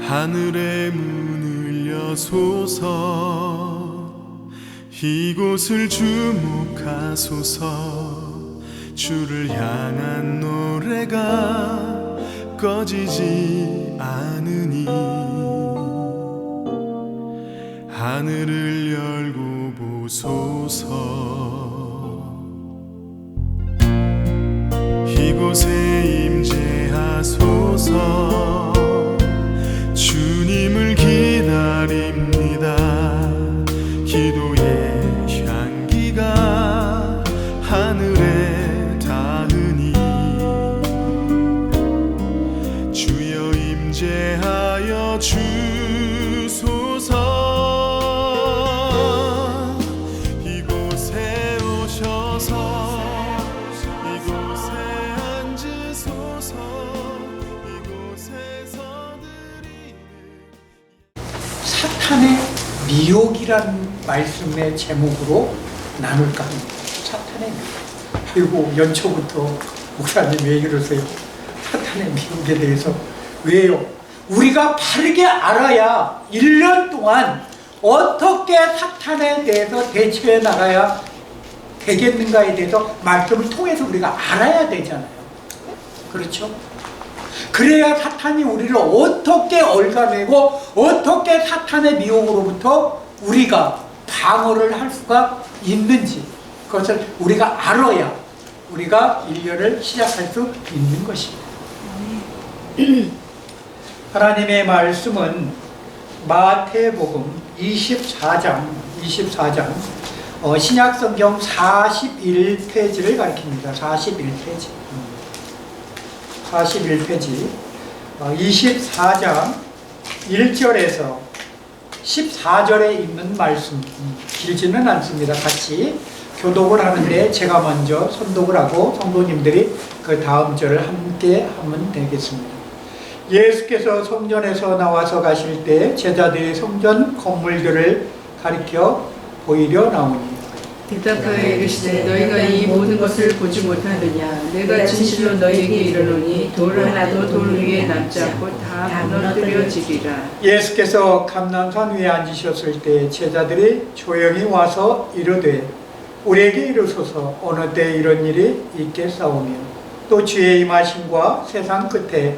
하늘의 문을 여소서 이곳을 주목하소서 주를 향한 노래가 꺼지지 않으니 하늘을 열고 보소서 이곳에 임재하소서 주님을 기다립니다 기도의 향기가 하늘에 닿으니 주여 임재하여 주소서 이곳에 오셔서 이곳에 앉으소서 이곳에서 드리는 사탄의 미혹이라는 말씀의 제목으로 나눌까 합니다. 사탄의 미혹. 그리고 연초부터 목사님 왜 그러세요? 사탄의 미혹에 대해서 왜요? 우리가 바르게 알아야 1년 동안 어떻게 사탄에 대해서 대처해 나가야 되겠는가에 대해서 말씀을 통해서 우리가 알아야 되잖아요. 그렇죠? 그래야 사탄이 우리를 어떻게 얽어내고 어떻게 사탄의 미혹으로부터 우리가 방어를 할 수가 있는지 그것을 우리가 알아야 우리가 1년을 시작할 수 있는 것입니다. 하나님의 말씀은 마태복음 24장 신약성경 41페이지를 가리킵니다. 41페이지 24장 1절에서 14절에 있는 말씀 길지는 않습니다. 같이 교독을 하는데 제가 먼저 선독을 하고 성도님들이 그 다음 절을 함께 하면 되겠습니다. 예수께서 성전에서 나와서 가실 때 제자들이 성전 건물들을 가리켜 보이려 나오니 대답하여 이르시되 너희가 이 모든 것을 보지 못하느냐 내가 진실로 너희에게 이르노니 돌 하나도 돌 위에 남지 않고 다 무너뜨려지리라. 예수께서 감람산 위에 앉으셨을 때 제자들이 조용히 와서 이르되 우리에게 이르소서 어느 때 이런 일이 있겠사오며 또 주의 임하심과 세상 끝에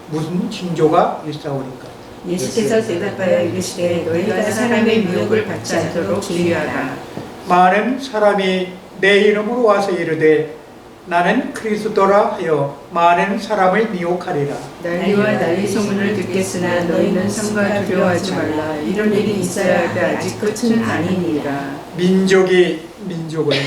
무슨 징조가 있사오리까. 예수께서 대답하여 이르시되 너희가 사람의 미혹을 받지 않도록 주의하라. 많은 사람이 내 이름으로 와서 이르되 나는 그리스도라 하여 많은 사람을 미혹하리라. 난리와 난리 소문을 듣겠으나 너희는 삼가 두려워하지 말라. 이런 일이 있어야 하되 아직 끝은 아니니라. 민족이 민족을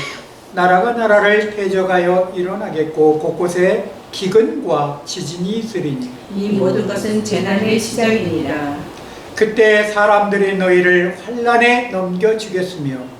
나라가 나라를 대적하여 일어나겠고 곳곳에 기근과 지진이 있으리니 이 모든 것은 재난의 시작이니라. 그때 사람들이 너희를 환난에 넘겨주겠으며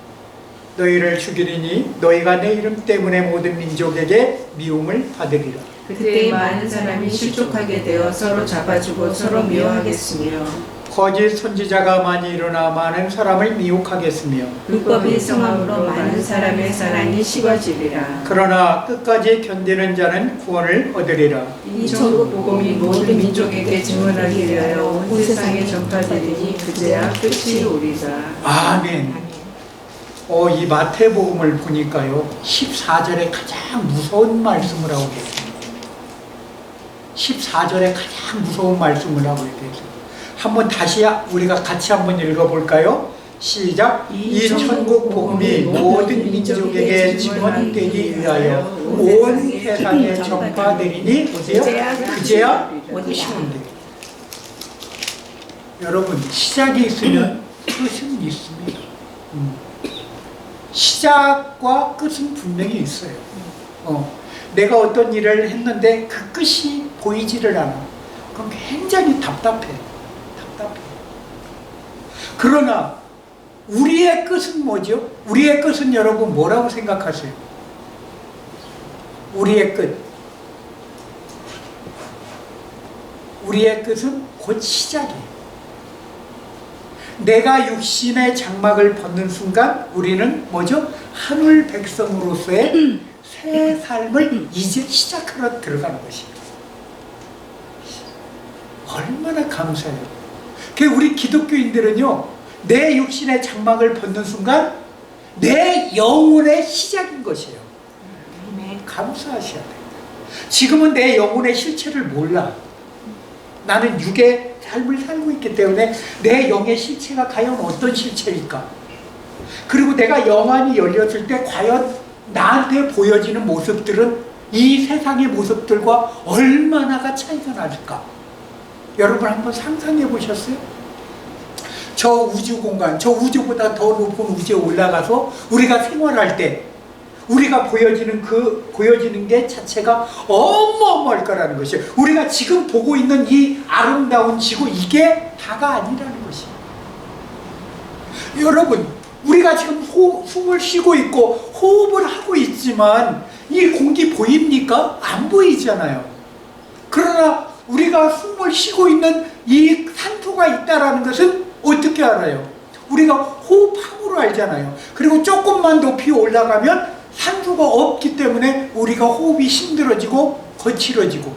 너희를 죽이리니 너희가 내 이름 때문에 모든 민족에게 미움을 받으리라. 그때 많은 사람이 실족하게 되어 서로 잡아주고 서로 미워하겠으며 거짓 선지자가 많이 일어나 많은 사람을 미혹하겠으며 불법이 성함으로 많은 사람의 사랑이 식어지리라. 그러나 끝까지 견디는 자는 구원을 얻으리라. 이 천국 복음이 모든 민족에게 증언하기 위하여 온 세상에 전파되리니 그제야 끝이 오리라. 아멘. 이 마태복음을 보니까요 14절에 가장 무서운 말씀을 하고 계십니다. 14절에 가장 무서운 말씀을 하고 계십니다. 한번 다시 우리가 같이 한번 읽어볼까요? 시작. 이 천국 복음이 모든 민족에게 증언되기 위하여 온 세상에 전파되리니 보세요. 그제야 끝이 온대. 여러분 시작이 있으면 끝은 있습니다. 시작과 끝은 분명히 있어요. 내가 어떤 일을 했는데 그 끝이 보이지를 않아. 그럼 굉장히 답답해. 그러나 우리의 끝은 뭐죠? 우리의 끝은 여러분 뭐라고 생각하세요? 우리의 끝. 우리의 끝은 곧 시작이에요. 내가 육신의 장막을 벗는 순간 우리는 뭐죠? 하늘 백성으로서의 새 삶을 이제 시작하러 들어가는 것이에요. 얼마나 감사해요. 그 우리 기독교인들은요, 내 육신의 장막을 벗는 순간 내 영혼의 시작인 것이에요. 감사하셔야 돼요. 지금은 내 영혼의 실체를 몰라. 나는 육의 삶을 살고 있기 때문에 내 영의 실체가 과연 어떤 실체일까? 그리고 내가 영안이 열렸을 때 과연 나한테 보여지는 모습들은 이 세상의 모습들과 얼마나가 차이가 날까? 여러분 한번 상상해 보셨어요? 저 우주 공간, 저 우주보다 더 높은 우주에 올라가서 우리가 생활할 때 우리가 보여지는 게 자체가 어마어마할 거라는 것이에요. 우리가 지금 보고 있는 이 아름다운 지구, 이게 다가 아니라는 것이에요. 여러분, 우리가 지금 숨을 쉬고 있고 호흡을 하고 있지만 이 공기 보입니까? 안 보이잖아요. 그러나 우리가 숨을 쉬고 있는 이 산소가 있다는 것은 어떻게 알아요? 우리가 호흡함으로 알잖아요. 그리고 조금만 높이 올라가면 산소가 없기 때문에 우리가 호흡이 힘들어지고 거칠어지고,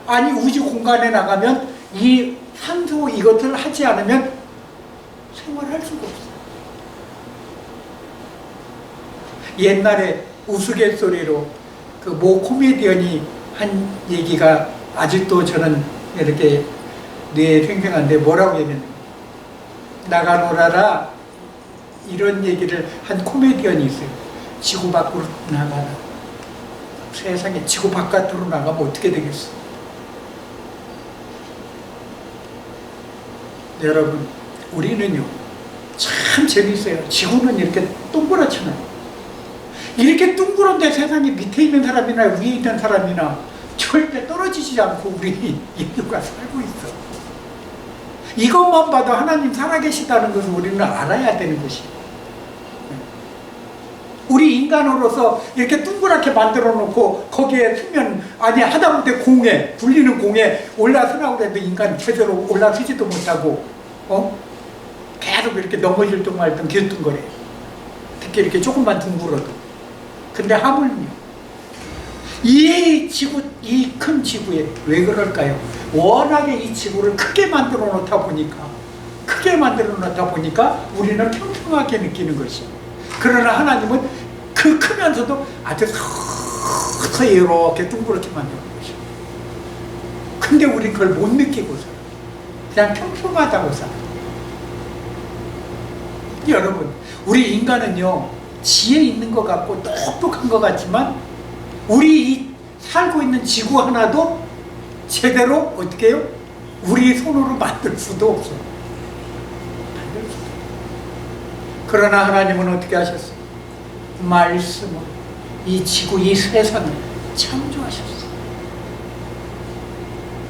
아니 우주 공간에 나가면 이 산소 이것을 하지 않으면 생활할 수가 없어요. 옛날에 우스갯소리로 그 모 코미디언이 한 얘기가 아직도 저는 이렇게 뇌에 생생한데, 뭐라고 얘기했는데, 나가 놀아라, 이런 얘기를 한 코미디언이 있어요. 지구 밖으로 나가라. 세상에 지구 바깥으로 나가면 어떻게 되겠어? 여러분, 우리는요 참 재밌어요. 지구는 이렇게 동그랗잖아요. 이렇게 둥그런데 세상에 밑에 있는 사람이나 위에 있는 사람이나 절대 떨어지지 않고 우리 인류가 살고 있어. 이것만 봐도 하나님 살아계시다는 것을 우리는 알아야 되는 것이에요. 우리 인간으로서 이렇게 둥그랗게 만들어 놓고 거기에 수면, 아니 하다못해 공에, 굴리는 공에 올라서라고 해도 인간 제대로 올라서지도 못하고 계속 이렇게 넘어질든 말든 기어뚱거려요. 특히 이렇게 조금만 둥글어도. 근데 하물며 이 지구, 이 큰 지구에 왜 그럴까요? 워낙에 이 지구를 크게 만들어 놓다 보니까 우리는 평평하게 느끼는 것이에요. 그러나 하나님은 그 크면서도 아주 서서히 이렇게 둥그렇게 만드는 것이에요. 근데 우린 그걸 못 느끼고 살아요. 그냥 평평하다고 살아요. 여러분, 우리 인간은요 지혜 있는 것 같고 똑똑한 것 같지만 우리 이 살고 있는 지구 하나도 제대로 어떻게 해요? 우리 손으로 만들 수도 없어요. 만들 수도. 그러나 하나님은 어떻게 하셨어요? 말씀으로 이 지구, 이 세상을 창조하셨어요.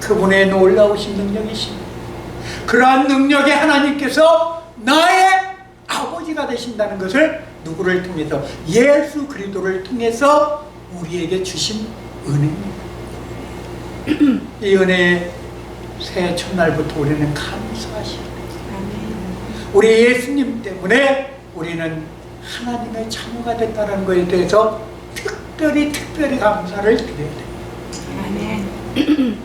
그분의 놀라우신 능력이십니다. 그러한 능력의 하나님께서 나의 아버지가 되신다는 것을 누구를 통해서? 예수 그리스도를 통해서 우리에게 주신 은혜입니다. 이 은혜의 새 첫날부터 우리는 감사하셔야 돼요. 우리 예수님 때문에 우리는 하나님의 자녀가 됐다는 것에 대해서 특별히 감사를 드려야 돼요. 아멘.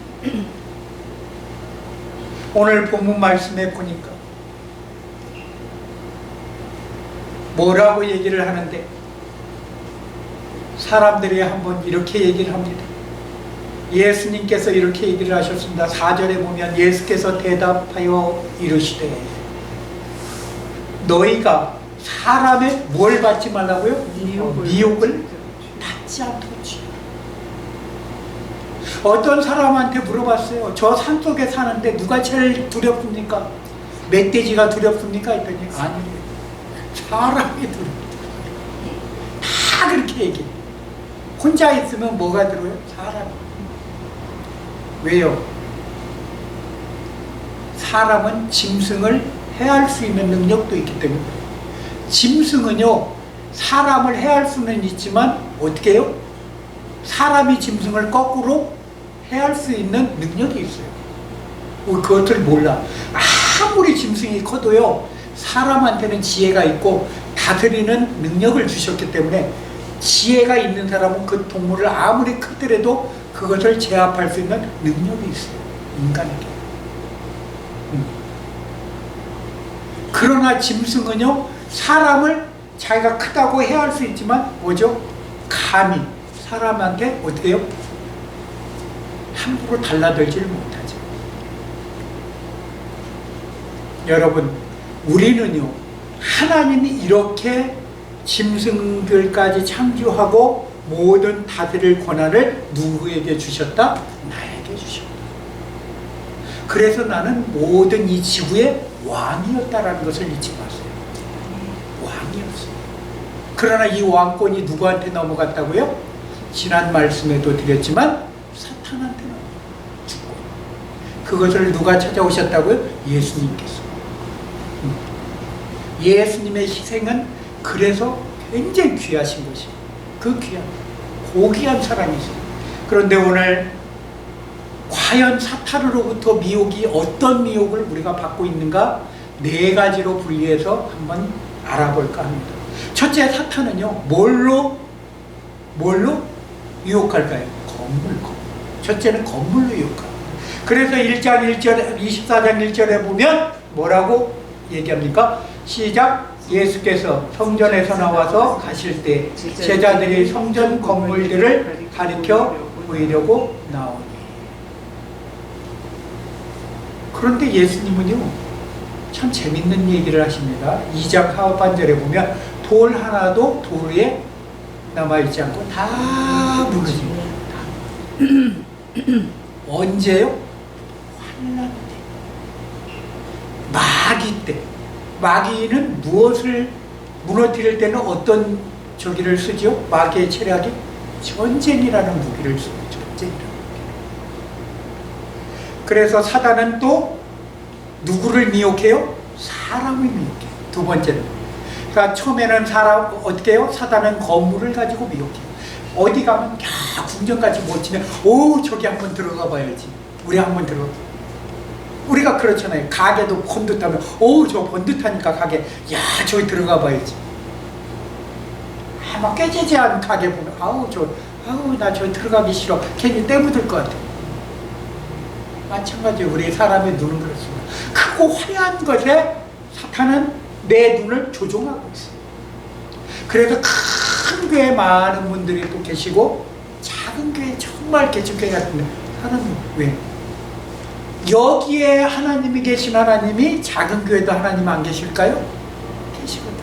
오늘 본문 말씀에 보니까 뭐라고 얘기를 하는데, 사람들이 한번 이렇게 얘기를 합니다. 예수님께서 이렇게 얘기를 하셨습니다. 4절에 보면 예수께서 대답하여 이르시되, 너희가 사람의 뭘 받지 말라고요? 미혹을 받지 않도록 지으라. 어떤 사람한테 물어봤어요. 저 산속에 사는데 누가 제일 두렵습니까? 멧돼지가 두렵습니까? 했더니 아니에요. 사람이 두렵다. 다 그렇게 얘기해. 혼자 있으면 뭐가 들어요? 사람이. 왜요? 사람은 짐승을 해할 수 있는 능력도 있기 때문에. 짐승은요 사람을 해할 수는 있지만 어떻게 해요? 사람이 짐승을 거꾸로 해할 수 있는 능력이 있어요. 그것을 몰라. 아무리 짐승이 커도요 사람한테는 지혜가 있고 다스리는 능력을 주셨기 때문에 지혜가 있는 사람은 그 동물을 아무리 크더라도 그것을 제압할 수 있는 능력이 있어요. 인간에게. 그러나 짐승은요, 사람을 자기가 크다고 해할 수 있지만 뭐죠? 감히 사람한테 어떻게 해요? 함부로 달라들지를 못하죠. 여러분, 우리는요, 하나님이 이렇게 짐승들까지 창조하고 모든 다스릴 권한을 누구에게 주셨다? 나에게 주셨다. 그래서 나는 모든 이 지구의 왕이었다라는 것을 잊지 마세요. 왕이었어요. 그러나 이 왕권이 누구한테 넘어갔다고요? 지난 말씀에도 드렸지만 사탄한테 넘어갔고, 그것을 누가 찾아오셨다고요? 예수님께서. 예수님의 희생은 그래서 굉장히 귀하신 것이에요. 그 귀한, 고귀한 사랑이세요. 그런데 오늘 과연 사탄으로부터 미혹이 어떤 미혹을 우리가 받고 있는가? 4가지로 분리해서 한번 알아볼까 합니다. 첫째, 사탄은요, 뭘로 유혹할까요? 건물로. 첫째는 건물로 유혹합니다. 그래서 1장 1절, 24장 1절에 보면 뭐라고 얘기합니까? 시작. 예수께서 성전에서 나와서 가실 때 제자들이 성전 건물들을 가리켜 보이려고 나오니. 그런데 예수님은요, 참 재밌는 얘기를 하십니다. 2장 하반절에 보면 돌 하나도 돌 위에 남아있지 않고 다 무너집니다. 언제요? 환난 때, 마귀 때. 마귀는 무엇을 무너뜨릴 때는 어떤 저기를 쓰죠? 마귀의 체략이 전쟁이라는 무기를 쓰고, 전쟁이라는 무기. 그래서 사단은 또 누구를 미혹해요? 사람을 미혹해요. 두 번째는, 그러니까 처음에는 사람 어떻게 해요? 사단은 건물을 가지고 미혹해요. 어디 가면 야 궁전같이 멋지면 오 저기 한번 들어가 봐야지. 우리 한번 들어가. 우리가 그렇잖아요. 가게도 번듯하면 오 저 번듯하니까 가게 야 저기 들어가 봐야지. 막 깨지지않은 가게 보면 아우 나 저기 들어가기 싫어. 괜히 때 묻을 것 같아. 마찬가지로 우리 사람의 눈은 그렇습니다. 크고 화려한 것에 사탄은 내 눈을 조종하고 있어요. 그래서 큰 교회 많은 분들이 또 계시고 작은 교회 정말 개척교회 같은데 사람이 왜? 여기에 하나님이 계신 하나님이 작은 교회도 하나님 안 계실까요? 계시거든요.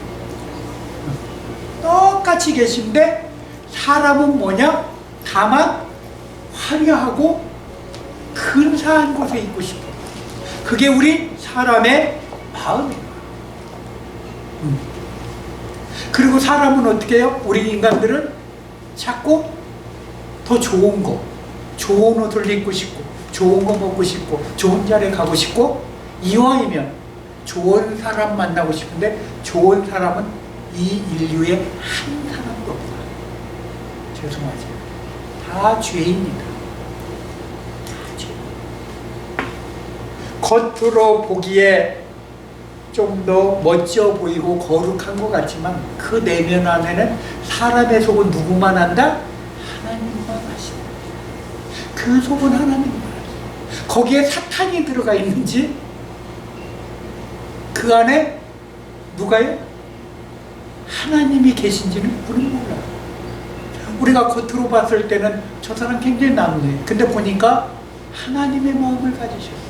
똑같이 계신데 사람은 뭐냐? 다만 화려하고 근사한 곳에 있고 싶어. 그게 우리 사람의 마음이에요. 그리고 사람은 어떻게 해요? 우리 인간들은 자꾸 더 좋은 거, 좋은 옷을 입고 싶고 좋은 거 먹고 싶고 좋은 자리에 가고 싶고, 이왕이면 좋은 사람 만나고 싶은데 좋은 사람은 이 인류에 한 사람도 없다. 죄송하지. 다 죄입니다. 다 죄. 겉으로 보기에 좀 더 멋져 보이고 거룩한 것 같지만 그 내면 안에는 사람의 속은 누구만 안다? 하나님만 아십니다. 그 속은 하나님만 아십니다. 거기에 사탄이 들어가 있는지 그 안에 누가요? 하나님이 계신지는 우리는 몰라요. 우리가 겉으로 봤을 때는 저 사람 굉장히 남네. 근데 보니까 하나님의 마음을 가지셨어요.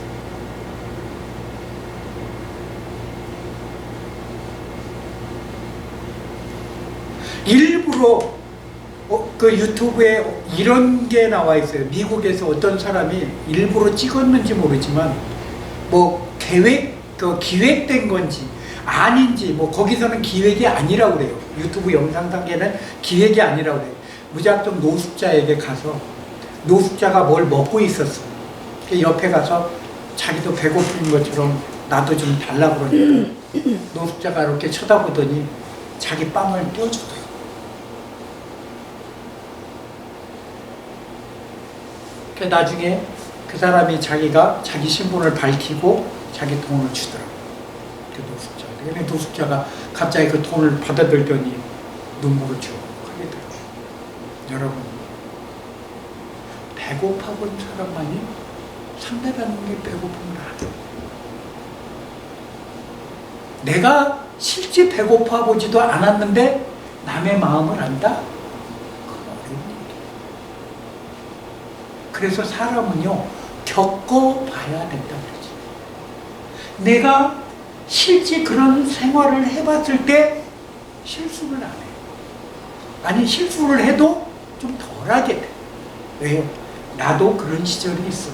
일부러 그 유튜브에 이런 게 나와 있어요. 미국에서 어떤 사람이 일부러 찍었는지 모르지만 뭐 기획된 건지 아닌지, 뭐 거기서는 기획이 아니라고 그래요. 유튜브 영상상에는 기획이 아니라고 그래요. 무작정 노숙자에게 가서 노숙자가 뭘 먹고 있었어. 옆에 가서 자기도 배고픈 것처럼 나도 좀 달라고 그러니까 노숙자가 이렇게 쳐다보더니 자기 빵을 떼어주더라고. 나중에 그 사람이 자기가 자기 신분을 밝히고 자기 돈을 주더라고. 그 노숙자. 근데 노숙자가 갑자기 그 돈을 받아들더니 눈물을 주고 하겠더라고요. 여러분, 배고파 본 사람만이 상대방에게 배고픔을 알아요. 내가 실제 배고파 보지도 않았는데 남의 마음을 안다? 그건 어려운 일이에요. 그래서 사람은요, 겪어봐야 된다 그러지. 내가 실제 그런 생활을 해봤을 때 실수를 안 해요. 아니, 실수를 해도 좀 덜하게 돼. 왜요? 나도 그런 시절이 있어.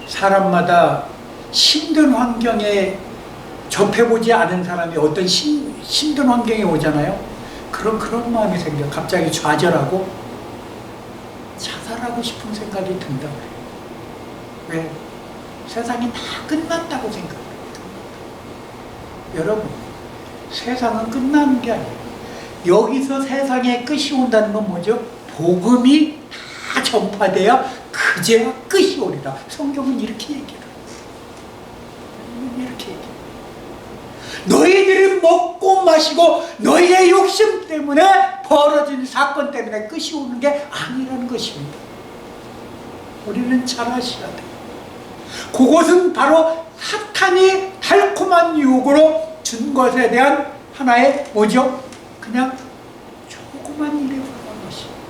사람마다 힘든 환경에 접해보지 않은 사람이 어떤 힘든 환경에 오잖아요. 그런 마음이 생겨. 갑자기 좌절하고 자살하고 싶은 생각이 든다. 왜? 세상이 다 끝났다고 생각해요. 여러분, 세상은 끝나는 게 아니에요. 여기서 세상에 끝이 온다는 건 뭐죠? 복음이 다 전파돼야 그제야 끝이 오리라. 성경은 이렇게 얘기해요. 이렇게 얘기해요. 너희들이 먹고 마시고 너희의 욕심 때문에 벌어진 사건 때문에 끝이 오는 게 아니라는 것입니다. 우리는 잘 아셔야 돼요. 그것은 바로 사탄이 달콤한 유혹으로 준 것에 대한 하나의 뭐죠? 그냥 조그만 일에 불과한 것입니다.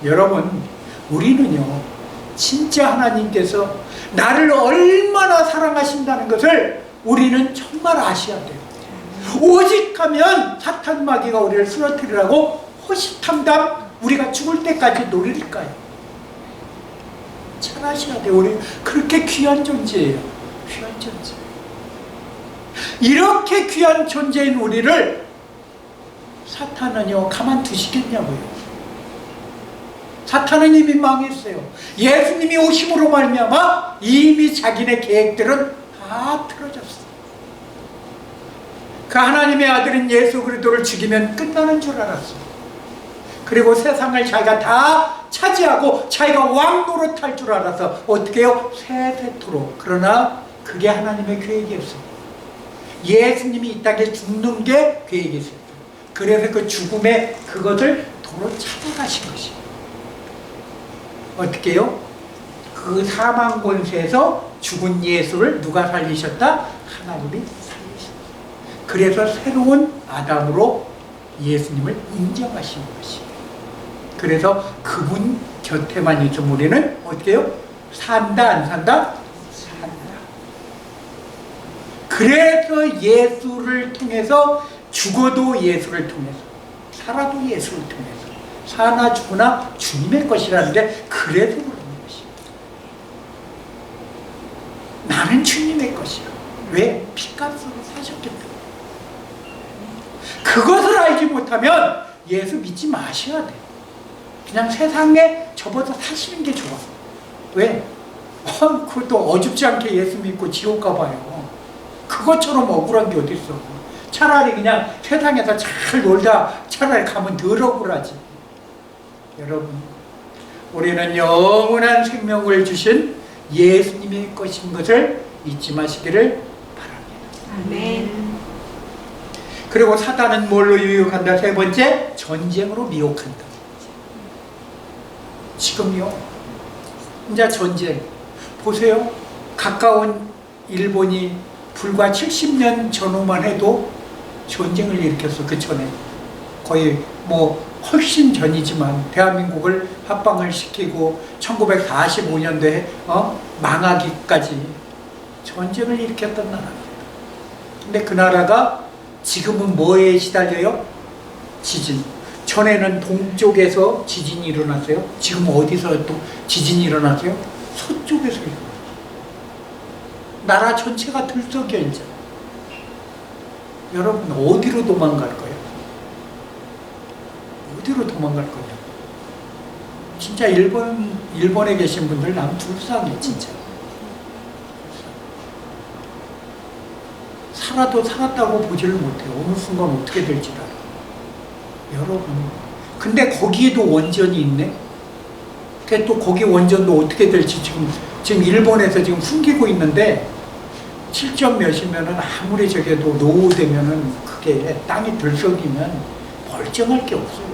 여러분, 우리는요, 진짜 하나님께서 나를 얼마나 사랑하신다는 것을 우리는 정말 아셔야 돼요. 오직 하면 사탄 마귀가 우리를 쓰러뜨리라고 호시탐탐 우리가 죽을 때까지 노릴까요? 잘 아셔야 돼요. 우리 그렇게 귀한 존재예요. 귀한 존재. 이렇게 귀한 존재인 우리를 사탄은요, 가만두시겠냐고요. 사탄은 이미 망했어요. 예수님이 오심으로 말미암아 이미 자기네 계획들은 다 틀어졌어요. 그 하나님의 아들인 예수 그리스도를 죽이면 끝나는 줄 알았어요. 그리고 세상을 자기가 다 차지하고 자기가 왕 노릇할 줄 알아서 어떻게 해요? 세세토록. 그러나 그게 하나님의 계획이었어요. 예수님이 이 땅에 죽는 게 계획이었어요. 그래서 그 죽음의 그것을 도로 찾아가신 것이에요. 어떻게 해요? 그 사망 권세에서 죽은 예수를 누가 살리셨다? 하나님이 살리셨다. 그래서 새로운 아담으로 예수님을 인정하신 것이에요. 그래서 그분 곁에만 있으면 우리는 어떻게 해요? 산다 안 산다? 산다. 그래서 예수를 통해서 죽어도 예수를 통해서 살아도 예수를 통해서 사나 죽으나 주님의 것이라는데 그래도 그러는 것이에요. 나는 주님의 것이야. 왜? 피값으로 사셨기 때문에. 그것을 알지 못하면 예수 믿지 마셔야 돼요. 그냥 세상에 접어서 사시는 게 좋아. 왜? 그것도 어줍지 않게 예수 믿고 지옥 가봐요. 그것처럼 억울한 게 어딨어. 차라리 그냥 세상에서 잘 놀다 차라리 가면 덜 억울하지. 여러분, 우리는 영원한 생명을 주신 예수님의 것인 것을 잊지 마시기를 바랍니다. 아멘. 그리고 사단은 뭘로 유혹한다? 세 번째, 전쟁으로 미혹한다. 지금요, 이제 전쟁 보세요. 가까운 일본이 불과 70년 전후만 해도 전쟁을 일으켰어. 그 전에 거의 뭐 훨씬 전이지만 대한민국을 합방을 시키고 1945년도에 망하기까지 전쟁을 일으켰던 나라입니다. 근데 그 나라가 지금은 뭐에 시달려요? 지진. 전에는 동쪽에서 지진이 일어났어요. 지금 어디서 또 지진이 일어났어요? 서쪽에서 일어났어요. 나라 전체가 들썩여 이제. 여러분, 어디로 도망갈 거예요? 어디로 도망갈 거예요? 진짜 일본에 계신 분들 난 불쌍해 진짜. 살아도 살았다고 보지를 못해요. 어느 순간 어떻게 될지 알아요. 여러분, 근데 거기에도 원전이 있네. 근데 또 거기 원전도 어떻게 될지 지금 일본에서 지금 숨기고 있는데 7점 몇이면은 아무리 저게도 노후되면은 그게 땅이 들썩이면 멀쩡할 게 없어요.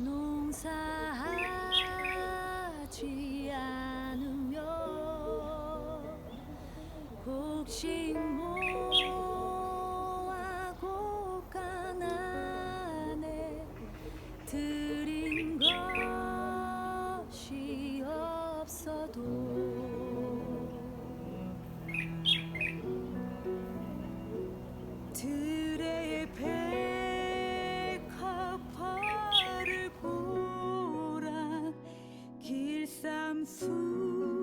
농사하지 않으며 곡식 모아 곡간 안에 들인 것이 없어도 들의 백합화를 보라 길쌈 수